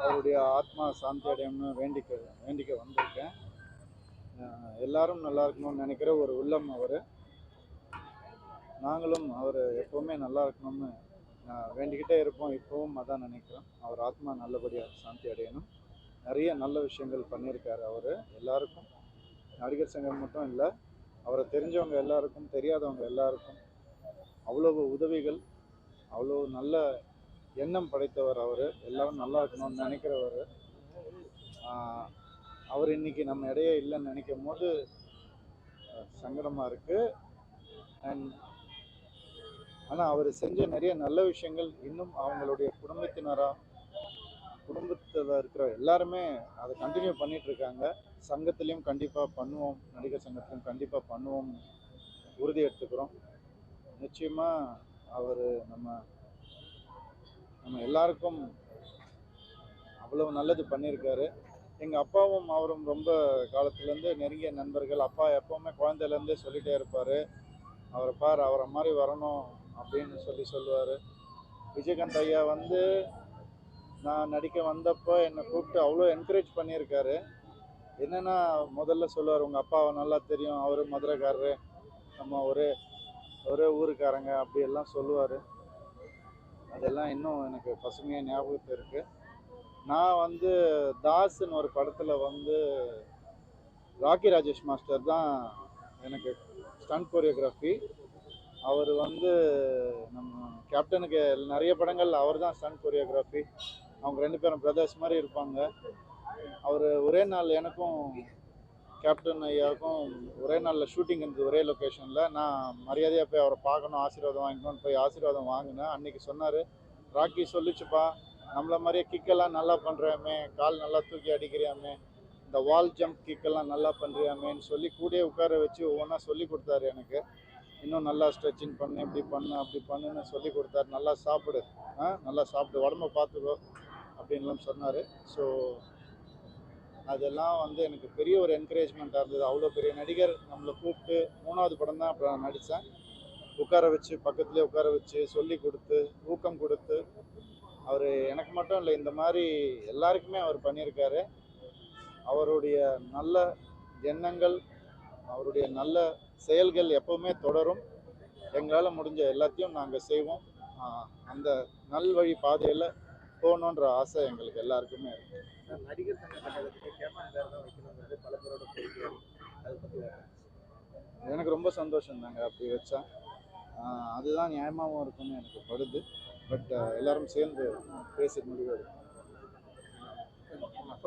அவருடைய ஆத்மா சாந்தி அடையணும்னு வேண்டிக்க வந்திருக்கேன். எல்லாரும் நல்லா இருக்கணும்னு நினைக்கிற ஒரு உள்ளம் அவர். நாங்களும் அவர் எப்போவுமே நல்லா இருக்கணும்னு வேண்டிக்கிட்டே இருப்போம். இப்போவும் அதான் நினைக்கிறோம். அவர் ஆத்மா நல்லபடியாக சாந்தி அடையணும். நிறைய நல்ல விஷயங்கள் பண்ணியிருக்காரு அவர். எல்லாருக்கும், நடிகர் சங்கம் மட்டும் இல்லை, அவரை தெரிஞ்சவங்க எல்லாருக்கும், தெரியாதவங்க எல்லாருக்கும் அவ்வளவு உதவிகள், அவ்வளோ நல்ல எண்ணம் படைத்தவர் அவர். எல்லாரும் நல்லா இருக்கணும்னு நினைக்கிறவர். அவர் இன்னைக்கு நம்ம இடையே இல்லைன்னு நினைக்கும் போது சங்கடமாக இருக்குது. ஆனால் அவர் செஞ்ச நிறைய நல்ல விஷயங்கள் இன்னும் அவங்களுடைய குடும்பத்தில் இருக்கிற எல்லாருமே அதை கண்டினியூ பண்ணிகிட்ருக்காங்க. சங்கத்துலேயும் கண்டிப்பாக பண்ணுவோம், நடிகர் சங்கத்துலேயும் கண்டிப்பாக பண்ணுவோம் உறுதி எடுத்துக்கிறோம். நிச்சயமாக அவர் நம்ம எல்லாருக்கும் அவ்வளவு நல்லது பண்ணியிருக்காரு. எங்கள் அப்பாவும் அவரும் ரொம்ப காலத்துலேருந்து நெருங்கிய நண்பர்கள். அப்பா எப்போவுமே குழந்தையிலேருந்தே சொல்லிகிட்டே இருப்பார், அவரை பார், அவரை மாதிரி வரணும் அப்படின்னு சொல்லுவார். விஜயகாந்த் ஐயா நான் நடிக்க வந்தப்போ என்னை கூப்பிட்டு அவ்வளோ என்கரேஜ் பண்ணியிருக்காரு. என்னென்னா, முதல்ல சொல்லுவார், உங்கள் அப்பாவை நல்லா தெரியும், அவர் மதுரைக்காரரு, நம்ம ஒரே ஊருக்காரங்க அப்படியெல்லாம் சொல்லுவார். அதெல்லாம் இன்னும் எனக்கு பசுமையாக ஞாபகத்தில் இருக்குது. நான் தாஸ்ன்னு ஒரு படத்தில் ராக்கி ராஜேஷ் மாஸ்டர் தான் எனக்கு ஸ்டண்ட் கோரியோகிராஃபி. அவர் நம்ம கேப்டனுக்கு நிறைய படங்கள் அவர் தான் ஸ்டண்ட் கோரியோகிராஃபி. அவங்க 2 பேரும் பிரதர்ஸ் மாதிரி இருப்பாங்க. அவர் ஒரே நாள் எனக்கும் கேப்டன் ஐயாவுக்கும் ஒரே நாளில் ஷூட்டிங் இருந்தது, ஒரே லொக்கேஷனில். நான் மரியாதையாக போய் அவரை பார்க்கணும், ஆசீர்வாதம் வாங்கிக்கணும்னு போய் ஆசீர்வாதம் வாங்கினேன். அன்றைக்கி சொன்னார், ராக்கி சொல்லிச்சுப்பா, நம்மளை மாதிரியே கிக்கெல்லாம் நல்லா பண்ணுறாமே, கால் நல்லா தூக்கி அடிக்கிறியாமே, இந்த வால் ஜம்ப் கிக்கெல்லாம் நல்லா பண்ணுறியாமேன்னு சொல்லி கூடயே உட்கார வச்சு ஒவ்வொன்றா சொல்லி கொடுத்தாரு எனக்கு. இன்னும் நல்லா ஸ்ட்ரெச்சிங் பண்ணு, இப்படி பண்ணு, அப்படி பண்ணுன்னு சொல்லி கொடுத்தாரு. நல்லா சாப்பிடு, நல்லா சாப்பிடு, உடம்ப பார்த்துக்கோ அப்படின்லாம் சொன்னார். ஸோ அதெல்லாம் எனக்கு பெரிய ஒரு என்கரேஜ்மெண்ட்டாக இருந்தது. அவ்வளோ பெரிய நடிகர் நம்மளை கூப்பிட்டு 3வது படம் தான் அப்புறம் நடித்தேன். உட்கார வச்சு, பக்கத்துலேயே உட்கார வச்சு சொல்லி கொடுத்து, ஊக்கம் கொடுத்து, அவர் எனக்கு மட்டும் இல்லை, இந்த மாதிரி எல்லாருக்குமே அவர் பண்ணியிருக்காரு. அவருடைய நல்ல எண்ணங்கள், அவருடைய நல்ல செயல்கள் எப்போவுமே தொடரும். எங்களால் முடிஞ்ச எல்லாத்தையும் நாங்கள் செய்வோம். அந்த நல்வழி பாதையில் போகணுன்ற ஆசை எங்களுக்கு எல்லாருக்குமே இருக்கு. நடிகர் சங்க கட்டடத்துக்கு கேப்டன் பேர் தான் வைக்கணுங்கிறது பல பேரோட கோரிக்கை. அதை பற்றி எனக்கு ரொம்ப சந்தோஷம் தாங்க அப்படி வச்சா. அதுதான் நியாயமாகவும் இருக்கும்னு எனக்கு படுது. பட் எல்லாரும் சேர்ந்து பேசி முடிவு எடுக்கும்.